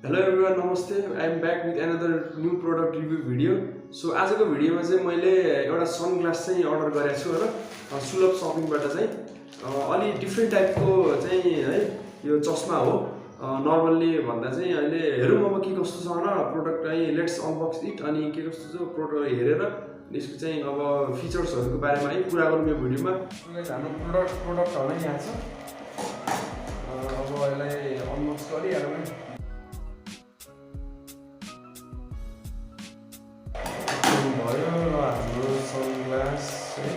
Hello everyone, namaste. I am back with another new product review video. So आजको भिडियोमा चाहिँ मैले एउटा सनग्लास चाहिँ अर्डर गरेको छु हैन सुलभ शपिङबाट चाहिँ अलि डिफ्रेन्ट टाइपको चाहिँ है यो चस्मा हो नर्मल्ली भन्दा चाहिँ अहिले हेरौँ अब के कस्तो छ हैन प्रोडक्ट है लेट्स अनबक्स इट अनि के कस्तो छ प्रोडक्ट हेरेर यसको चाहिँ अब फिचर्सहरुको बारेमा है कुरा गरौँ यो भिडियोमा। गाइस हाम्रो प्रोडक्टहरु यहाँ छ। अब यसलाई अनबक्स गरिहालौँ है। हाम्रो सनग्लास है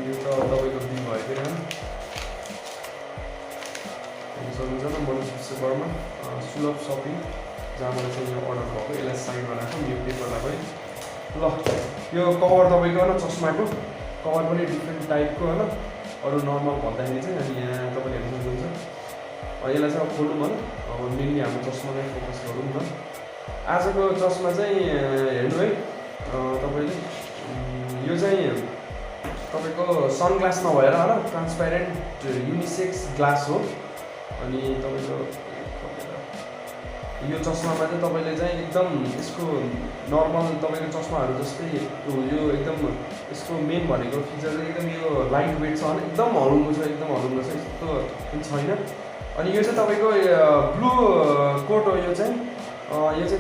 यो त तपाईको बिल भयो सक्नुहुन्छ मनिष विश्वकर्मा सुलभ सपिङ जहाँबाट चाहिँ यो अर्डर भएको यसलाई साइडमा राखौँ यो पेपरलाई पनि ल यो कभर तपाईको हैन चस्माको कभर पनि डिफ्रेन्ट टाइपको हैन अरू नर्मल भन्दाखेरि चाहिँ अनि यहाँ तपाईले हेर्न सक्नुहुन्छ यसलाई चाहिँ अब खोलौँ हैन अब मेनली हाम्रो चस्मालाई फोकस गरौँ न। आजको चस्मा चाहिँ हेर्नु है तपाईले यो चाहिँ तपाईको सनग्लास नभएर हैन ट्रान्सप्यारेन्ट युनिसेक्स ग्लास हो अनि तपाईको यो चस्मामा चाहिँ तपाईले चाहिँ एकदम यसको नर्मल तपाईको चस्माहरु जस्तै यो एकदम यसको मेन भनेको फिचर चाहिँ एकदम यो लाइट वेट छ हैन एकदम हलुङ्गो छ यस्तो पनि छैन। अनि यो चाहिँ तपाईको ब्लू कोट हो यो चाहिँ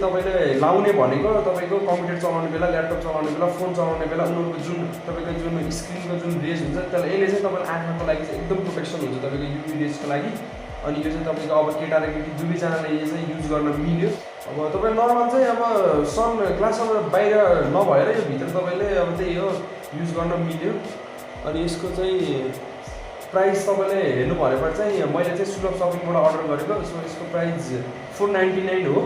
तपाईले लाउने भनेको तपाईको कम्प्युटर चलाउने बेला ल्यापटप चलाउने बेला फोन चलाउने बेला उनीहरुको जुन तपाईको जुन स्क्रिनको जुन रेज हुन्छ त्यसले यसले चाहिँ तपाईको आँखाको लागि चाहिँ एकदम प्रोटेक्सन हुन्छ तपाईको युभी रेजको लागि। अनि यो चाहिँ तपाईको अब केटा र केटी दुवैजनाले यो चाहिँ युज गर्न मिल्यो। अब तपाई नर्मल चाहिँ अब सन ग्लासमा बाहिर नभएर यो भित्र तपाईले अब त्यही हो युज गर्न मिल्यो। अनि यसको चाहिँ प्राइस तपाईले हेर्नु भनेपछि चाहिँ मैले चाहिँ सुलभ शपिङबाट अर्डर गरेको सो यसको प्राइस 499 हो।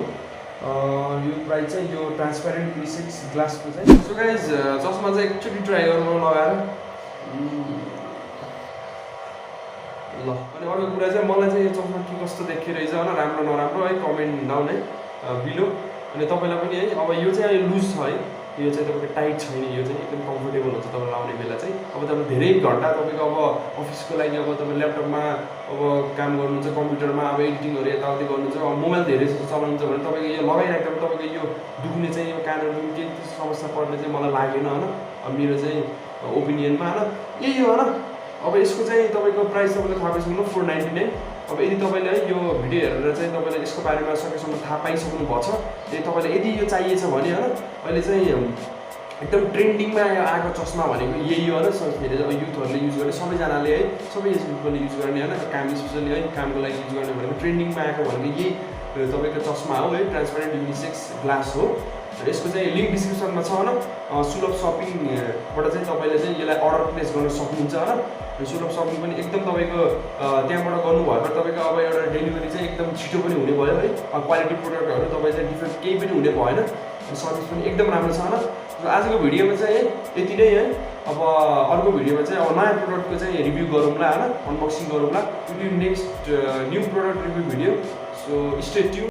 यो प्राइस चाहिँ यो ट्रान्सप्यारेन्ट युनिसेक्स ग्लासको चाहिँ। सो गाइज चस्मा चाहिँ एकचोटि ट्राई गर्नु लगाएर ल अनि अर्को कुरा चाहिँ मलाई चाहिँ यो चस्मा के कस्तो देखिरहेछ हैन राम्रो नराम्रो है कमेन्ट डाउन है बिलो। अनि तपाईलाई पनि है अब यो चाहिँ लुज छ है यो चाहिँ तपाईको टाइट छैन यो चाहिँ एकदम कम्फर्टेबल हुन्छ तपाईले लाउने बेला चाहिँ। अब तपाईले धेरै घण्टा तपाईको अब अफिसको लागि अब तपाईले ल्यापटपमा अब काम गर्नुहुन्छ कम्प्युटरमा अब एडिटिङहरु यताउति गर्नुहुन्छ अब मोबाइल धेरै चलाउनुहुन्छ भने तपाईको यो लगाइराख्दा तपाईको यो दुख्ने चाहिँ यो कानहरु केही समस्या पर्ने चाहिँ मलाई लागेन हैन मेरो चाहिँ ओपिनियनमा हैन यही हो हैन। अब यसको चाहिँ तपाईको प्राइस तपाईले थाहा पाइसक्नु 499। अब यदि तपाईले है यो भिडियो हेरेर चाहिँ तपाईले यसको बारेमा सकेसम्म थाहा पाइसक्नु भएको छ यदि तपाईले यदि यो चाहिएछ भने हैन अहिले चाहिँ एकदम ट्रेन्डिङमा आएको चस्मा भनेको यही हो हैन फेरि अब युथहरुले युज गर्ने सबैजनाले है सबै एज ग्रुपले युज गर्ने हैन काम स्पेशली है कामको लागि युज गर्ने भनेको ट्रेन्डिङमा आएको भनेको यही तपाईको चस्मा हो है ट्रान्सप्यारेन्ट युनिसेक्स ग्लास हो। यसको चाहिँ लिंक डिस्क्रिप्सनमा छ हैन सुलभ शपिङबाट चाहिँ तपाईले चाहिँ यसलाई अर्डर प्लेस गर्न सक्नुहुन्छ हैन। सुलभ शपिङ पनि एकदम तपाईको त्यहाँबाट गर्नु भएर तपाईको अब एउटा डेलिभरी चाहिँ एकदम छिटो पनि हुने भयो है क्वालिटी प्रोडक्टहरु तपाईले चाहिँ डिफरेन्ट केही पनि हुने भएन सर्भिस पनि एकदम राम्रो छ हैन। आजको भिडियोमा चाहिँ यति नै है। अब अर्को भिडियोमा चाहिँ अब नयाँ प्रोडक्टको चाहिँ रिभ्यू गरौँला हैन अनबक्सिङ गरौँला। Next new product review video so stay tune.